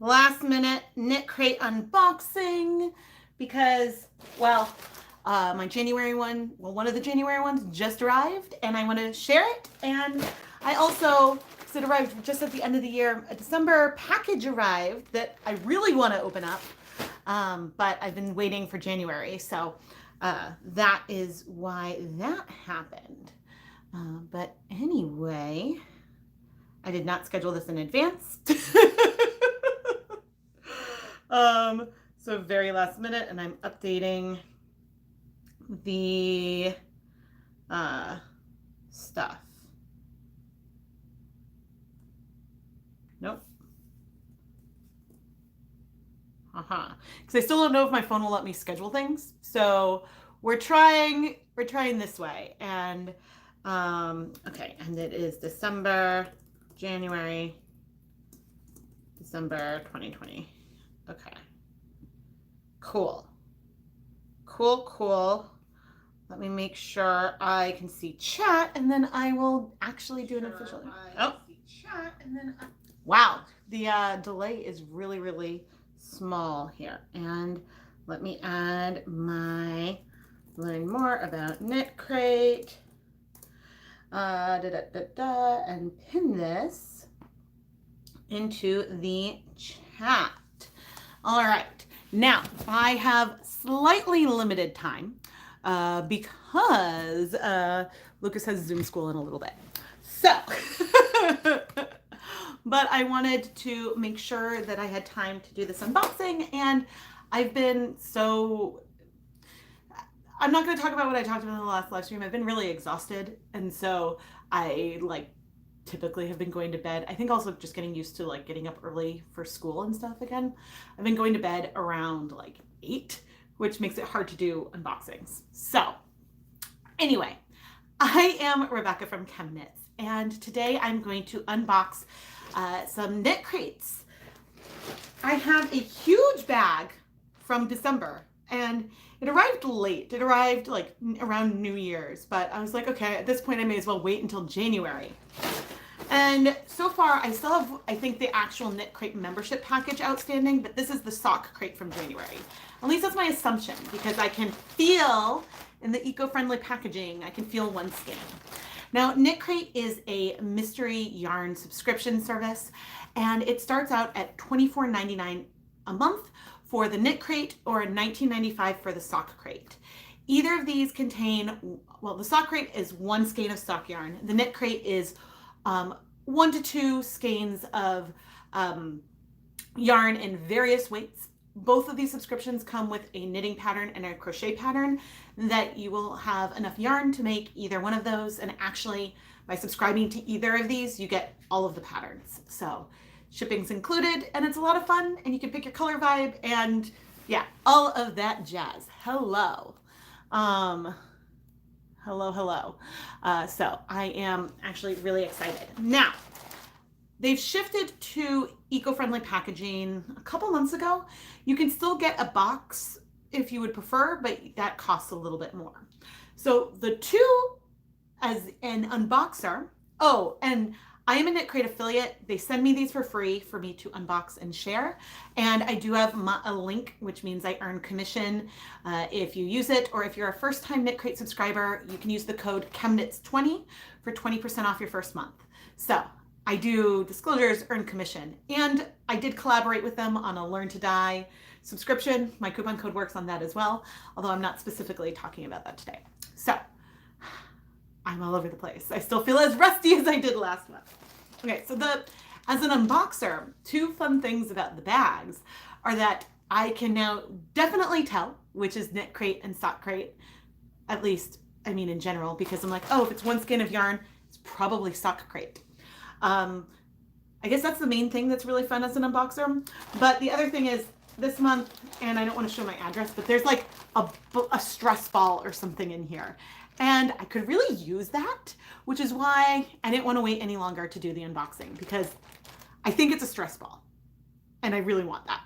last minute KnitCrate unboxing because, well, my January one, one of the January ones just arrived and I want to share it. And I also, because it arrived just at the end of the year, a December package arrived that I really want to open up. But I've been waiting for January. So that is why that happened. But anyway, I did not schedule this in advance. So very last minute, and I'm updating the stuff. Nope. Because I still don't know if my phone will let me schedule things. So we're trying this way. And okay, and it is January, December 2020. Okay. Cool. Let me make sure I can see chat, and then I will actually do an official. Oh, wow. The delay is really, really small here. And let me add my learn more about KnitCrate. And pin this into the chat. All right. Now, I have slightly limited time because Lucas has Zoom school in a little bit. So, but I wanted to make sure that I had time to do this unboxing, and I've been I'm not going to talk about what I talked about in the last live stream. I've been really exhausted, and so I typically have been going to bed. I think also just getting used to getting up early for school and stuff again. I've been going to bed around 8, which makes it hard to do unboxings. So anyway, I am Rebecca from ChemKnits, and today I'm going to unbox some KnitCrates. I have a huge bag from December, and it arrived late. It arrived around New Year's, but I was like, okay, at this point I may as well wait until January. And so far, I still have, I think, the actual KnitCrate membership package outstanding, but this is the sock crate from January. At least that's my assumption, because I can feel in the eco-friendly packaging, I can feel one skein. Now, KnitCrate is a mystery yarn subscription service, and it starts out at $24.99 a month for the KnitCrate or $19.95 for the sock crate. Either of these contain, well, the sock crate is 1 skein of sock yarn. The KnitCrate is 1 to 2 skeins of yarn in various weights. Both of these subscriptions come with a knitting pattern and a crochet pattern that you will have enough yarn to make either one of those. And actually, by subscribing to either of these, you get all of the patterns. So shipping's included, and it's a lot of fun, and you can pick your color vibe, and yeah, all of that jazz. Hello. Hello. So I am actually really excited. Now, they've shifted to eco-friendly packaging a couple months ago. You can still get a box if you would prefer, but that costs a little bit more. So the two, as an unboxer, oh, and I am a KnitCrate affiliate. They send me these for free for me to unbox and share. And I do have a link, which means I earn commission if you use it. Or if you're a first-time KnitCrate subscriber, you can use the code ChemKnits20 for 20% off your first month. So I do disclosures, earn commission. And I did collaborate with them on a Learn to Dye subscription. My coupon code works on that as well, although I'm not specifically talking about that today. So I'm all over the place. I still feel as rusty as I did last month. Okay, so as an unboxer, 2 fun things about the bags are that I can now definitely tell which is KnitCrate and sock crate, at least, I mean in general, because I'm like, oh, if it's 1 skein of yarn, it's probably sock crate. I guess that's the main thing that's really fun as an unboxer. But the other thing is this month, and I don't want to show my address, but there's a stress ball or something in here. And I could really use that, which is why I didn't want to wait any longer to do the unboxing, because I think it's a stress ball and I really want that.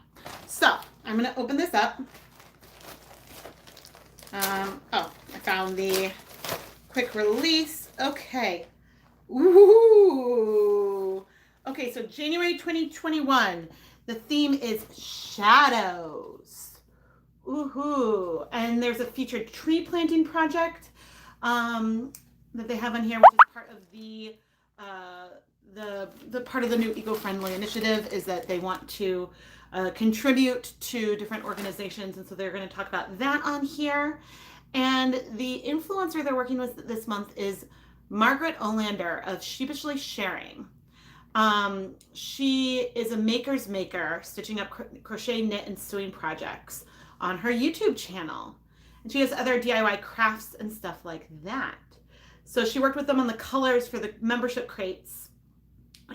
So I'm going to open this up. Oh, I found the quick release. Okay. Ooh. Okay. Okay, so January 2021, the theme is shadows. Woohoo! And there's a featured tree planting project that they have on here, which is part of the part of the new eco-friendly initiative is that they want to contribute to different organizations, and so they're going to talk about that on here. And the influencer they're working with this month is Margaret Olander of Sheepishly Sharing. She is a maker's maker, stitching up crochet, knit, and sewing projects on her YouTube channel. And she has other DIY crafts and stuff like that. So she worked with them on the colors for the membership crates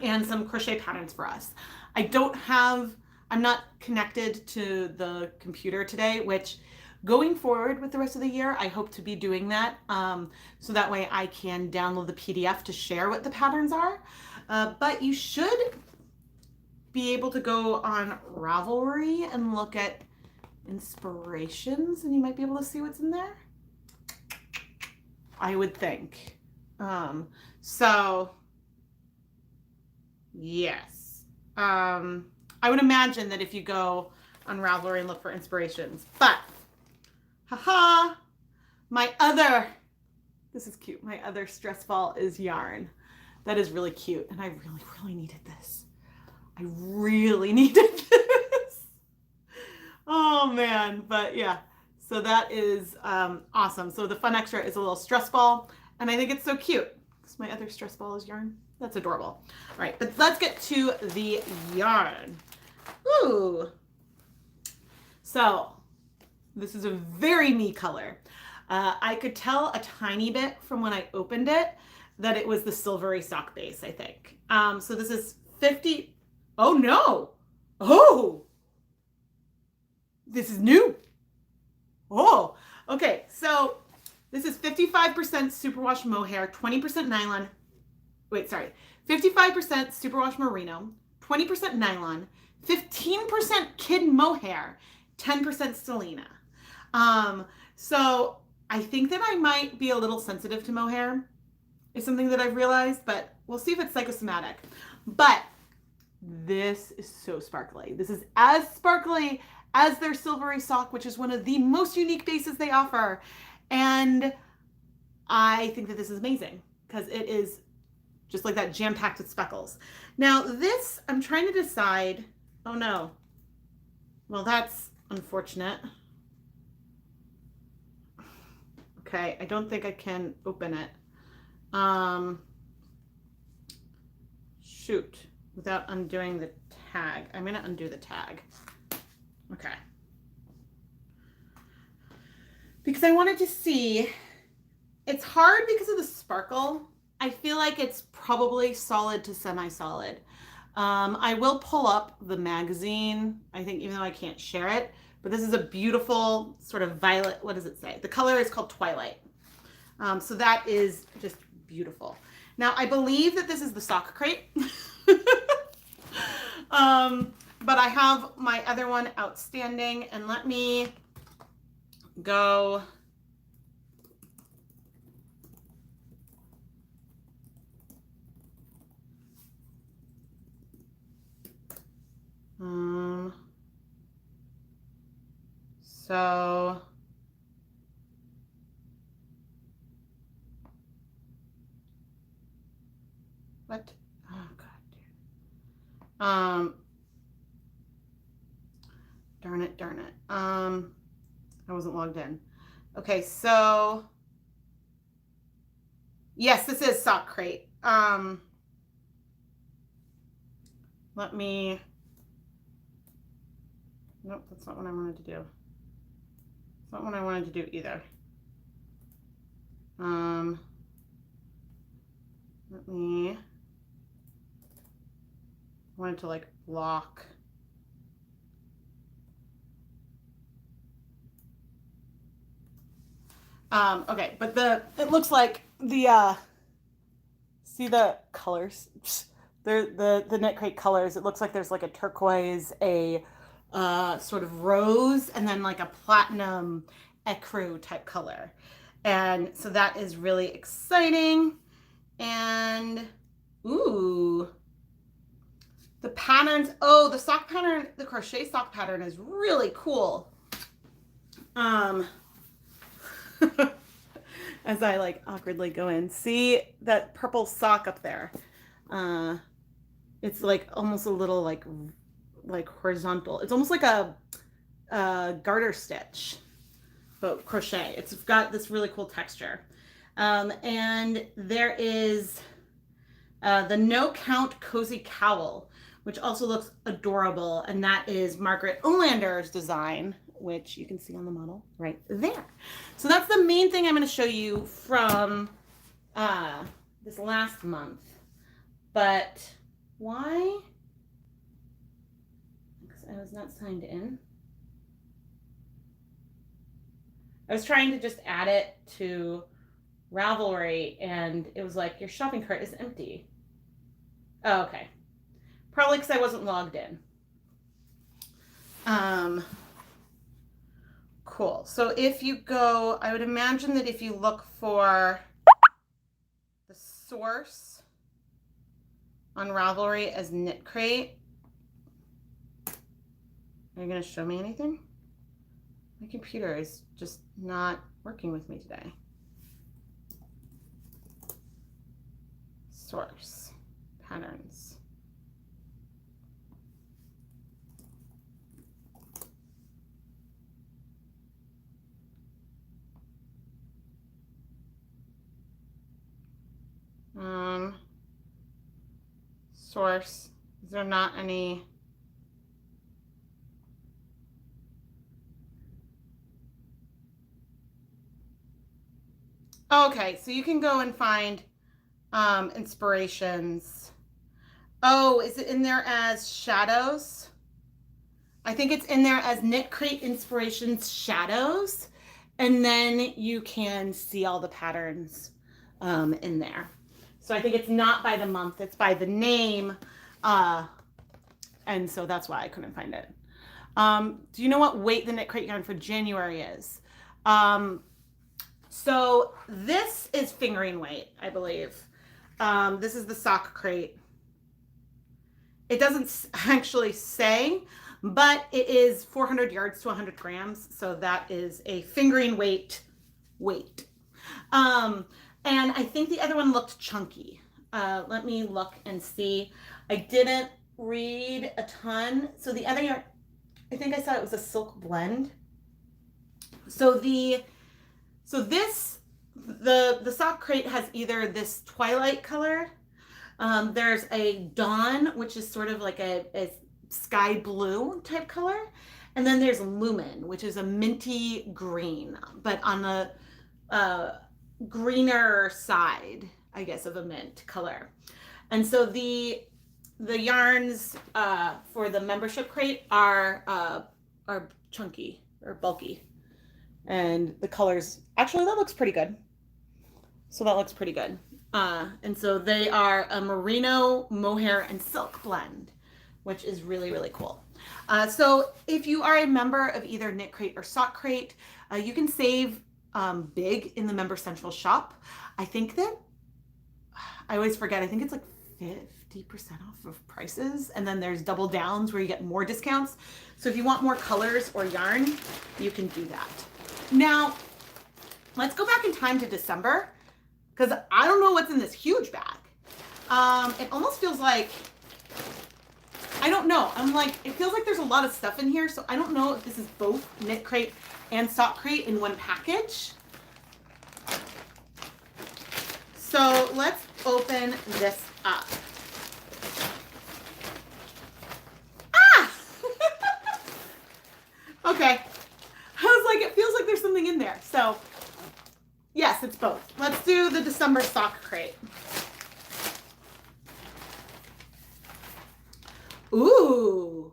and some crochet patterns for us. I'm not connected to the computer today, which going forward with the rest of the year, I hope to be doing that. So that way I can download the PDF to share what the patterns are. But you should be able to go on Ravelry and look at inspirations, and you might be able to see what's in there, I would think. So yes, I would imagine that if you go on Ravelry and look for inspirations, but haha, this is cute. My other stress ball is yarn. That is really cute, and I really, really needed this. I really needed this. Oh man, but yeah. So that is awesome. So the fun extra is a little stress ball, and I think it's so cute. Because my other stress ball is yarn. That's adorable. All right, but let's get to the yarn. Ooh. So this is a very me color. I could tell a tiny bit from when I opened it that it was the silvery sock base, I think. So this is 50. Oh no. Oh, this is new. Oh, okay. So this is 55% superwash mohair, 20% nylon. Wait, sorry. 55% superwash merino, 20% nylon, 15% kid mohair, 10% stellina. So I think that I might be a little sensitive to mohair. Is something that I've realized, but we'll see if it's psychosomatic. But this is so sparkly. This is as sparkly as their silvery sock, which is one of the most unique bases they offer. And I think that this is amazing because it is just like that, jam-packed with speckles. Now this, I'm trying to decide, oh no. Well, that's unfortunate. Okay, I don't think I can open it. Shoot, without undoing the tag. I'm gonna undo the tag. Okay. Because I wanted to see, it's hard because of the sparkle. I feel like it's probably solid to semi-solid. I will pull up the magazine, I think, even though I can't share it, but this is a beautiful sort of violet, what does it say? The color is called Twilight. So that is just beautiful. Now, I believe that this is the sock crate. But I have my other one outstanding, and let me go. So what? Oh God. Darn it. I wasn't logged in. Okay, so yes, this is sock crate. Let me, nope, that's not what I wanted to do. It's not what I wanted to do either. Let me, I wanted to like block. Okay, but it looks like the, see the colors? The KnitCrate colors, it looks like there's like a turquoise, a sort of rose, and then like a platinum ecru type color. And so that is really exciting. And, ooh, patterns. Oh, the sock pattern, the crochet sock pattern is really cool. As I like awkwardly go in, see that purple sock up there? It's like almost a little like horizontal. It's almost like a garter stitch, but crochet. It's got this really cool texture. And there is the No Count Cozy Cowl, which also looks adorable. And that is Margaret Olander's design, which you can see on the model right there. So that's the main thing I'm going to show you from this last month. But why? Because I was not signed in. I was trying to just add it to Ravelry, and it was like, your shopping cart is empty. Oh, okay. Probably because I wasn't logged in. Cool. So if you go, I would imagine that if you look for the source on Ravelry as KnitCrate, are you going to show me anything? My computer is just not working with me today. Source, patterns. Source, is there not any? Okay, so you can go and find inspirations. Oh, is it in there as shadows? I think it's in there as KnitCrate Inspirations Shadows, and then you can see all the patterns in there. So I think it's not by the month, it's by the name, and so that's why I couldn't find it. Do you know what weight the KnitCrate yarn for January is? So this is fingering weight, I believe. This is the sock crate. It doesn't actually say, but it is 400 yards to 100 grams. So that is a fingering weight. And I think the other one looked chunky. Let me look and see. I didn't read a ton. So the other yarn, I think I saw it was a silk blend. So the sock crate has either this twilight color. There's a dawn, which is sort of like a sky blue type color. And then there's lumen, which is a minty green, but on the greener side, I guess, of a mint color. And so the yarns for the membership crate are chunky or bulky. And the colors, actually, that looks pretty good. So that looks pretty good. And so they are a merino, mohair, and silk blend, which is really, really cool. So if you are a member of either KnitCrate or Sock Crate, you can save big in the Member Central shop. I think that, I always forget, I think it's like 50% off of prices. And then there's double downs where you get more discounts. So if you want more colors or yarn, you can do that. Now, let's go back in time to December, because I don't know what's in this huge bag. It almost feels like, I don't know. I'm like, it feels like there's a lot of stuff in here. So I don't know if this is both KnitCrate and Sock Crate in one package. So let's open this up. Ah! Okay. I was like, it feels like there's something in there. So yes, it's both. Let's do the December Sock Crate. Ooh,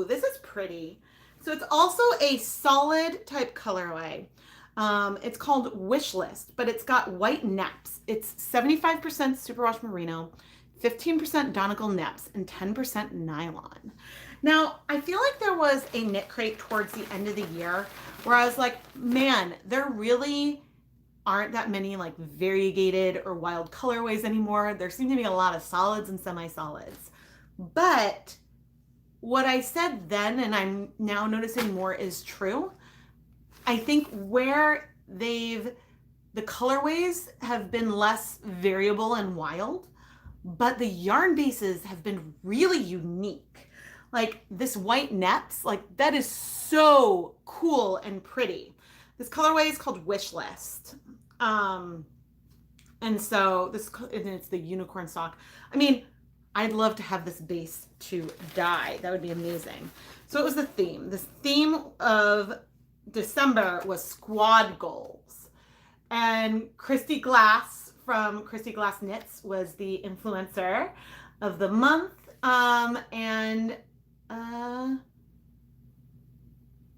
this is pretty. So it's also a solid type colorway. It's called Wish List, but it's got white neps. It's 75% superwash merino, 15% Donegal neps, and 10% nylon. Now, I feel like there was a KnitCrate towards the end of the year where I was like, man, there really aren't that many like variegated or wild colorways anymore. There seem to be a lot of solids and semi-solids. But what I said then, and I'm now noticing more is true. I think where the colorways have been less variable and wild, but the yarn bases have been really unique. Like this white nets, like that is so cool and pretty. This colorway is called Wish List. And so and it's the unicorn sock. I mean, I'd love to have this base to dye. That would be amazing. So it was the theme. This theme of December was squad goals. And Christy Glass from Christy Glass Knits was the influencer of the month.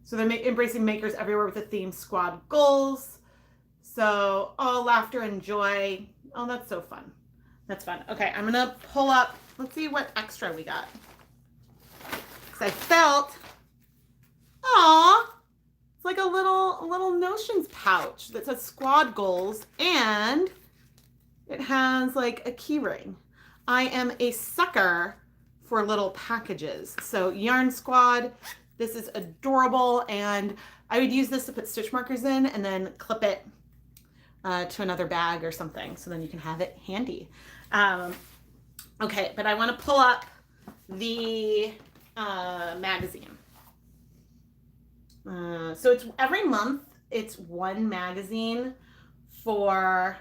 So they're embracing makers everywhere with the theme squad goals. So all laughter and joy. Oh, that's so fun. That's fun. Okay, I'm gonna pull up. Let's see what extra we got. Because I felt, it's like a little notions pouch that says squad goals, and it has like a key ring. I am a sucker for little packages. So Yarn Squad, this is adorable, and I would use this to put stitch markers in and then clip it to another bag or something, so then you can have it handy. Okay, but I want to pull up the magazine. So it's every month, it's one magazine for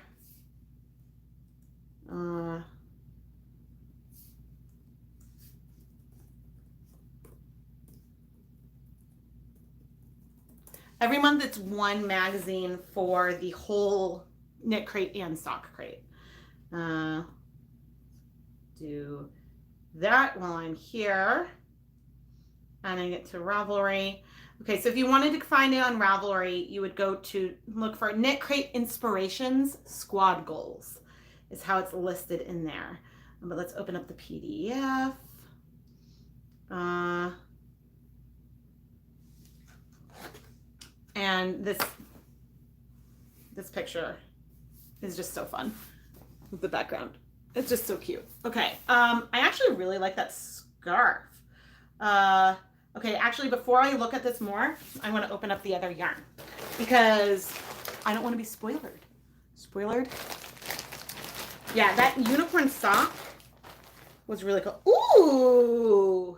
every month it's one magazine for the whole KnitCrate and Sock Crate. Do that while I'm here. And I get to Ravelry. Okay, so if you wanted to find it on Ravelry, you would go to look for KnitCrate Inspirations Squad Goals is how it's listed in there. But let's open up the PDF. And this picture is just so fun with the background. It's just so cute. Okay, I actually really like that scarf. Okay, actually, before I look at this more, I want to open up the other yarn because I don't want to be spoiled. Spoiled? Yeah, that unicorn sock was really cool. Ooh!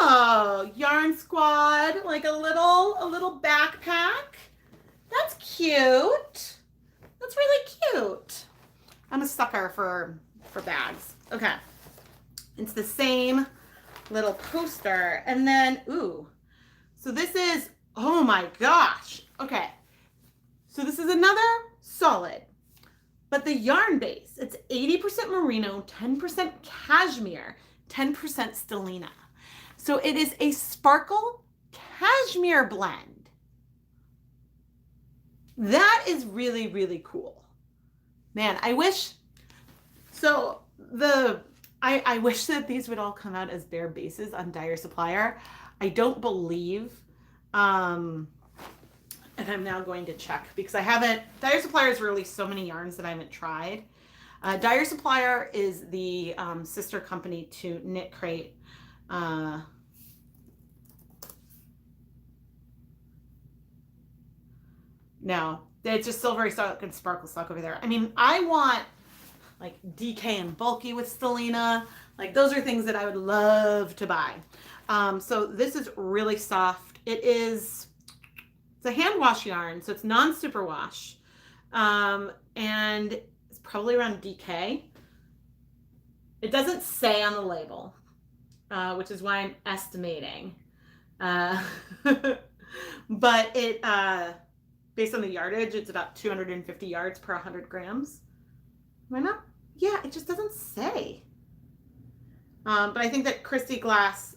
Oh, Yarn Squad, like a little backpack. That's cute. That's really cute. I'm a sucker for bags. Okay. It's the same little poster. And then, ooh. So this is, oh my gosh. Okay. So this is another solid. But the yarn base, it's 80% merino, 10% cashmere, 10% stellina. So it is a sparkle cashmere blend. That is really, really cool. Man, I wish, so I wish that these would all come out as bare bases on Dyer Supplier. I don't believe, and I'm now going to check because I haven't, Dyer Supplier has released so many yarns that I haven't tried. Dyer Supplier is the sister company to KnitCrate. No, it's just Silvery Sock and Sparkle Sock over there. I mean, I want like DK and bulky with stellina. Like those are things that I would love to buy. So this is really soft. It's a hand wash yarn, so it's non-superwash. And it's probably around DK. It doesn't say on the label, which is why I'm estimating. But it, based on the yardage, it's about 250 yards per 100 grams. Am I not? Yeah, it just doesn't say. But I think that Christy Glass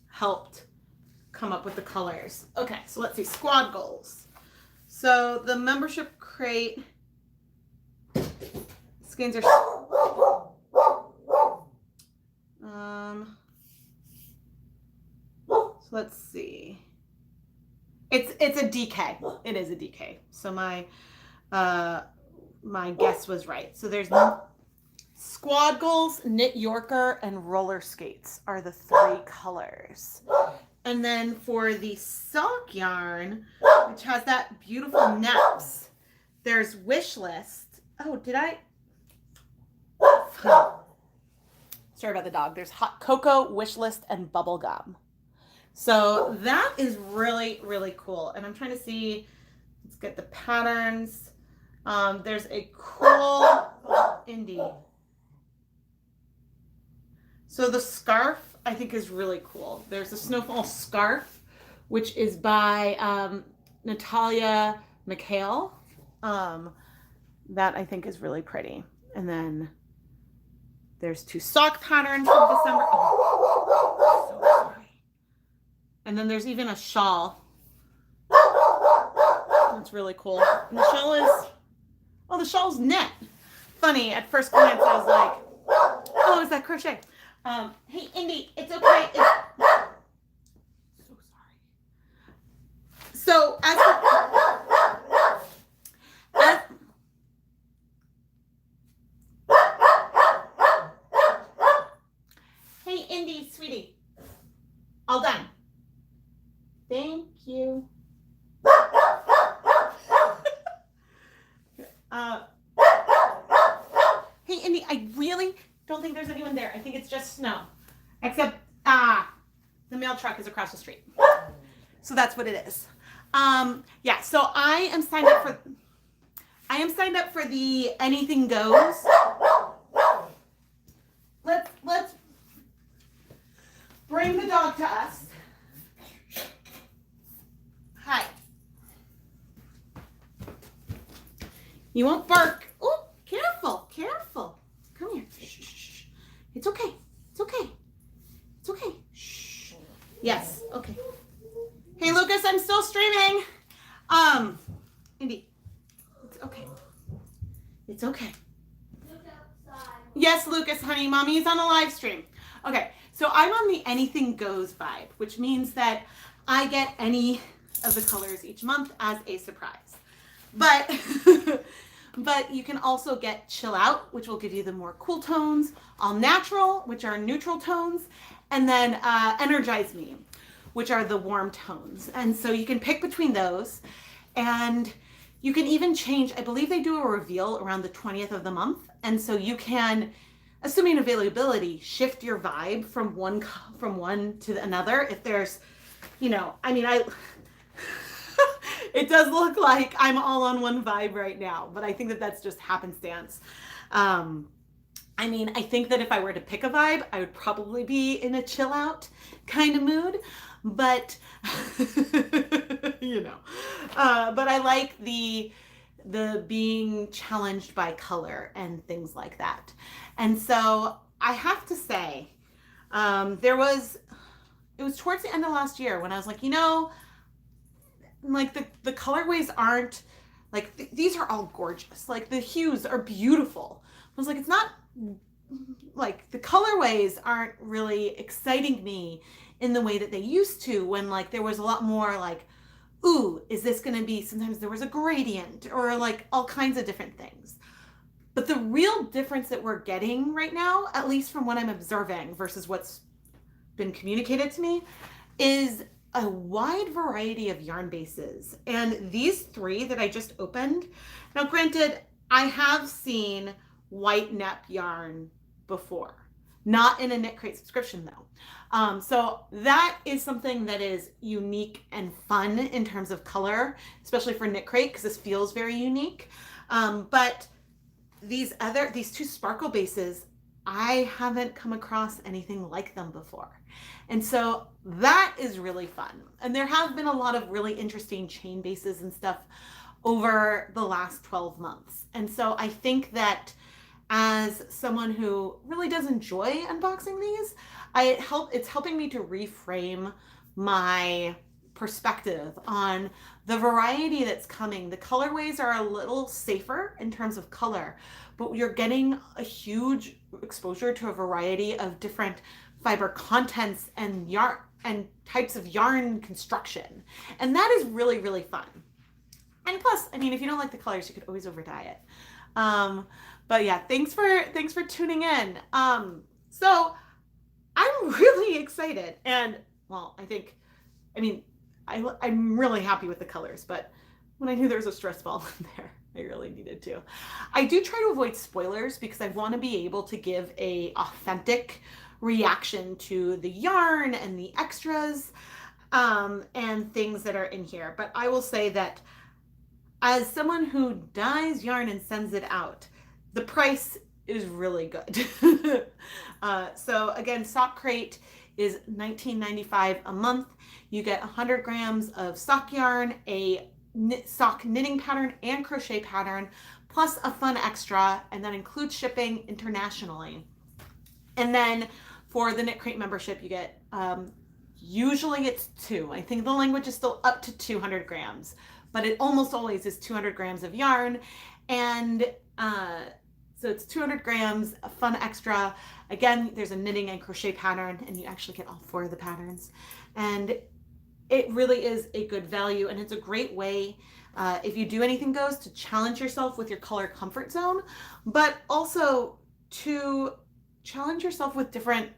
helped come up with the colors. Okay, so let's see, squad goals. So the membership crate skeins are so let's see. It's a DK. It is a DK. So my guess was right. So there's Squad Goals, Knit Yorker, and Roller Skates are the 3 colors. And then for the sock yarn, which has that beautiful naps, there's Wish List. Oh, did I? Sorry about the dog. There's Hot Cocoa, Wish List, and Bubblegum. So that is really, really cool. And I'm trying to see, let's get the patterns. There's a cool indie. So the scarf, I think, is really cool. There's a Snowfall scarf, which is by Natalia McHale. That I think is really pretty. And then there's 2 sock patterns from December. Oh, so sorry. And then there's even a shawl. That's really cool. And the shawl is, oh, the shawl's knit. Funny, at first glance I was like, oh, is that crochet? Hey, Indy, it's okay. So sorry. So hey, Indy, sweetie, all done. Thank you. Hey, Indy, I really don't think there's anyone there. I think it's just snow. Except, the mail truck is across the street. So that's what it is. Yeah, so I am signed up for the Anything Goes. Let's bring the dog to us. Hi. You won't bark. Oh, careful, careful. Come here. Shh, shh, shh. It's okay. It's okay. It's okay. Shh. Yes. Okay. Hey, Lucas, I'm still streaming. Indy, it's okay. It's okay. Yes, Lucas, honey. Mommy's on a live stream. Okay, so I'm on the Anything Goes vibe, which means that I get any of the colors each month as a surprise. But but you can also get Chill Out, which will give you the more cool tones, All Natural, which are neutral tones, and then Energize Me, which are the warm tones. And so you can pick between those, and you can even change. I believe they do a reveal around the 20th of the month, and so you can, assuming availability, shift your vibe from one to another. If there's, I mean, it does look like I'm all on one vibe right now, but I think that that's just happenstance. I mean, I think that if I were to pick a vibe, I would probably be in a chill out kind of mood, but but I like the being challenged by color and things like that. And so I have to say, it was towards the end of last year when I was like, like the colorways aren't like, these are all gorgeous. Like the hues are beautiful. I was like, it's not like the colorways aren't really exciting me in the way that they used to, when like there was a lot more like, ooh, is this going to be, sometimes there was a gradient or like all kinds of different things. But the real difference that we're getting right now, at least from what I'm observing versus what's been communicated to me, is a wide variety of yarn bases. And these 3 that I just opened, now granted, I have seen white nep yarn before, not in a KnitCrate subscription though. So that is something that is unique and fun in terms of color, especially for KnitCrate, because this feels very unique. But these 2 sparkle bases, I haven't come across anything like them before. And so that is really fun. And there have been a lot of really interesting chain bases and stuff over the last 12 months. And so I think that as someone who really does enjoy unboxing these, it's helping me to reframe my perspective on the variety that's coming. The colorways are a little safer in terms of color, but you're getting a huge exposure to a variety of different fiber contents and yarn and types of yarn construction. And that is really, really fun. And plus, I mean, if you don't like the colors, you could always over dye it. But yeah, thanks for tuning in. So I'm really excited, and well, I mean, I'm really happy with the colors, but when I knew there was a stress ball in there, I really needed to. I do try to avoid spoilers because I want to be able to give a authentic reaction to the yarn and the extras, and things that are in here. But I will say that as someone who dyes yarn and sends it out, the price is really good. So again, Sock Crate is $19.95 a month. You get 100 grams of sock yarn, a sock knitting pattern and crochet pattern, plus a fun extra, and that includes shipping internationally. And then for the KnitCrate membership, you get, usually it's 2. I think the language is still up to 200 grams, but it almost always is 200 grams of yarn. And so it's 200 grams, a fun extra. Again, there's a knitting and crochet pattern, and you actually get all 4 of the patterns. And it really is a good value, and it's a great way, if you do anything goes, to challenge yourself with your color comfort zone, but also to challenge yourself with different,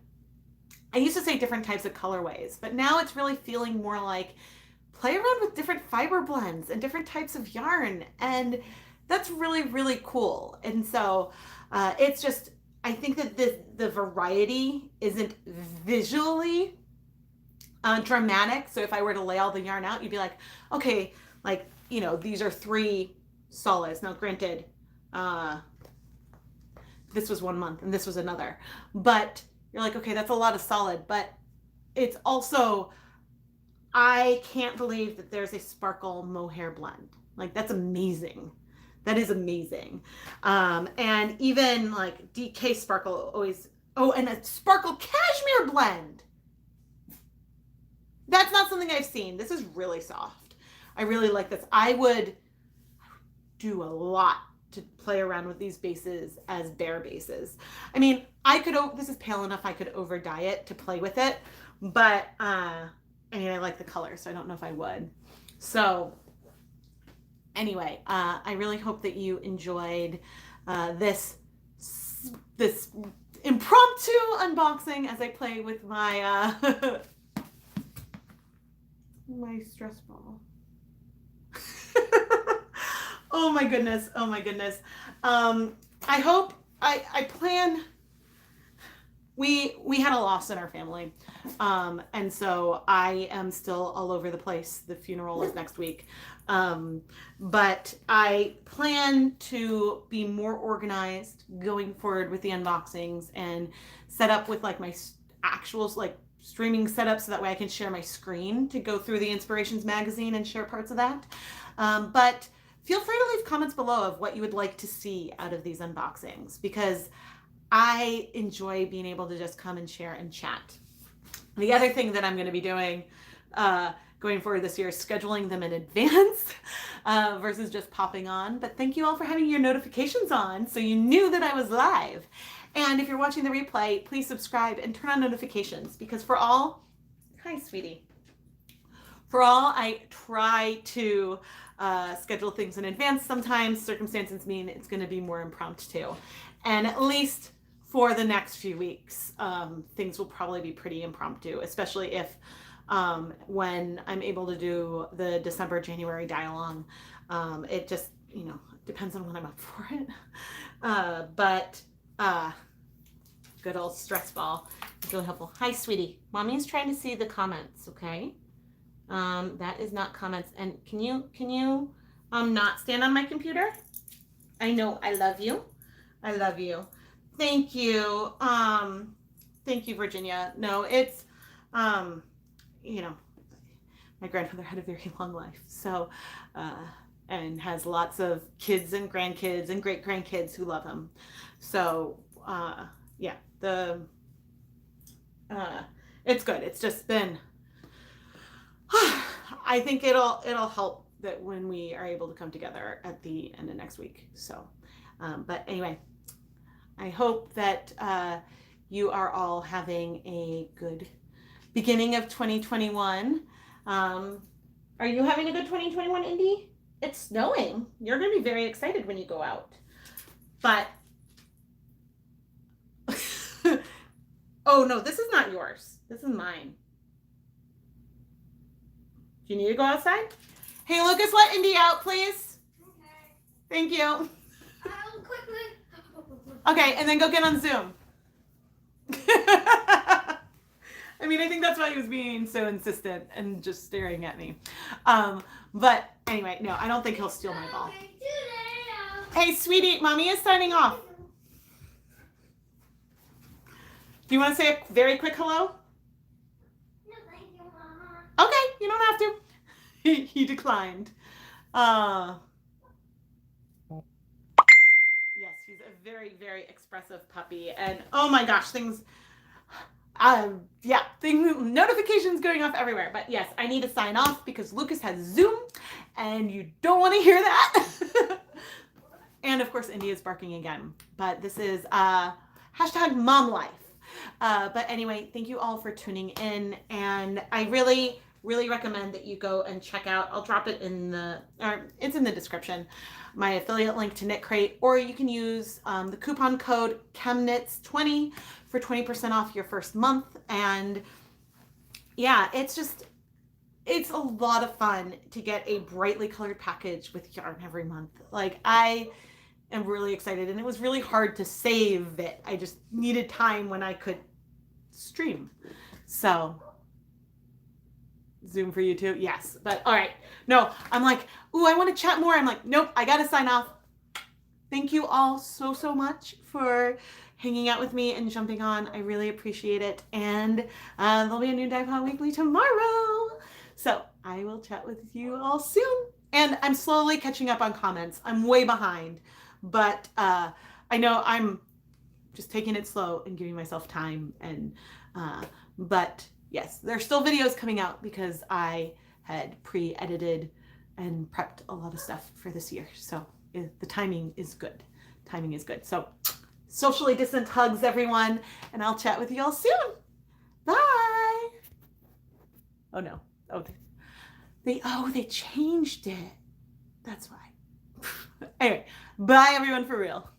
I used to say different types of colorways, but now it's really feeling more like play around with different fiber blends and different types of yarn, and that's really, really cool. And so it's just, I think that the variety isn't visually dramatic. So if I were to lay all the yarn out, you'd be like, okay, like, you know, these are 3 solids. Now, granted, this was 1 month and this was another, but you're like, okay, that's a lot of solid, but it's also, I can't believe that there's a sparkle mohair blend. Like, that's amazing. That is amazing. And even like DK Sparkle always, oh, and a sparkle cashmere blend. That's not something I've seen. This is really soft. I really like this. I would do a lot to play around with these bases as bare bases. I mean, I could, this is pale enough I could over dye it to play with it, but I mean, I like the color, so I don't know if I would. So anyway, I really hope that you enjoyed this impromptu unboxing as I play with my my stress ball. Oh my goodness. Oh my goodness. I hope, I plan, we had a loss in our family. And so I am still all over the place. The funeral is next week. But I plan to be more organized going forward with the unboxings and set up with like my actual like streaming setup so that way I can share my screen to go through the Inspirations magazine and share parts of that. But feel free to leave comments below of what you would like to see out of these unboxings, because I enjoy being able to just come and share and chat. The other thing that I'm going to be doing going forward this year is scheduling them in advance versus just popping on. But thank you all for having your notifications on so you knew that I was live. And if you're watching the replay, please subscribe and turn on notifications, because for all, hi sweetie, for all, I try to schedule things in advance. Sometimes circumstances mean it's going to be more impromptu. And at least for the next few weeks, things will probably be pretty impromptu, especially if when I'm able to do the December, January dialogue. It just, you know, depends on when I'm up for it. But good old stress ball. It's really helpful. Hi, sweetie. Mommy's trying to see the comments, okay? That is not comments. And can you not stand on my computer? I know I love you. I love you. Thank you. Thank you, Virginia. No, it's, you know, my grandfather had a very long life. So, and has lots of kids and grandkids and great grandkids who love him. So, yeah, it's good. It's just been, I think it'll help that when we are able to come together at the end of next week. So, but anyway, I hope that you are all having a good beginning of 2021. Are you having a good 2021, Indy? It's snowing. You're going to be very excited when you go out. But Oh no, this is not yours. This is mine. Do you need to go outside? Hey, Lucas, let Indy out, please. Okay. Thank you. Quickly. Okay, and then go get on Zoom. I mean, I think that's why he was being so insistent and just staring at me. But anyway, no, I don't think he'll steal my ball. Hey, sweetie, mommy is signing off. Do you want to say a very quick hello? No, thank you, Mama. Okay, you don't have to. He declined. Yes, he's a very, very expressive puppy. And oh my gosh, notifications going off everywhere. But yes, I need to sign off because Lucas has Zoom and you don't want to hear that. And of course, Indy is barking again. But this is hashtag mom life. But anyway, thank you all for tuning in. And I really recommend that you go and check out, I'll drop it it's in the description, my affiliate link to KnitCrate, or you can use the coupon code ChemKnits20 for 20% off your first month. And yeah, it's a lot of fun to get a brightly colored package with yarn every month. Like, I am really excited, and it was really hard to save it. I just needed time when I could stream. So Zoom for you too? Yes. But all right. No, I'm like, ooh, I want to chat more. I'm like, nope, I got to sign off. Thank you all so much for hanging out with me and jumping on. I really appreciate it. And there'll be a new Dive Pod Weekly tomorrow. So I will chat with you all soon. And I'm slowly catching up on comments. I'm way behind. But I know I'm just taking it slow and giving myself time. And but yes, there's still videos coming out because I had pre-edited and prepped a lot of stuff for this year. So the timing is good. Timing is good. So socially distant hugs, everyone. And I'll chat with you all soon. Bye. Oh, no. Oh, they changed it. That's why. Anyway, bye, everyone, for real.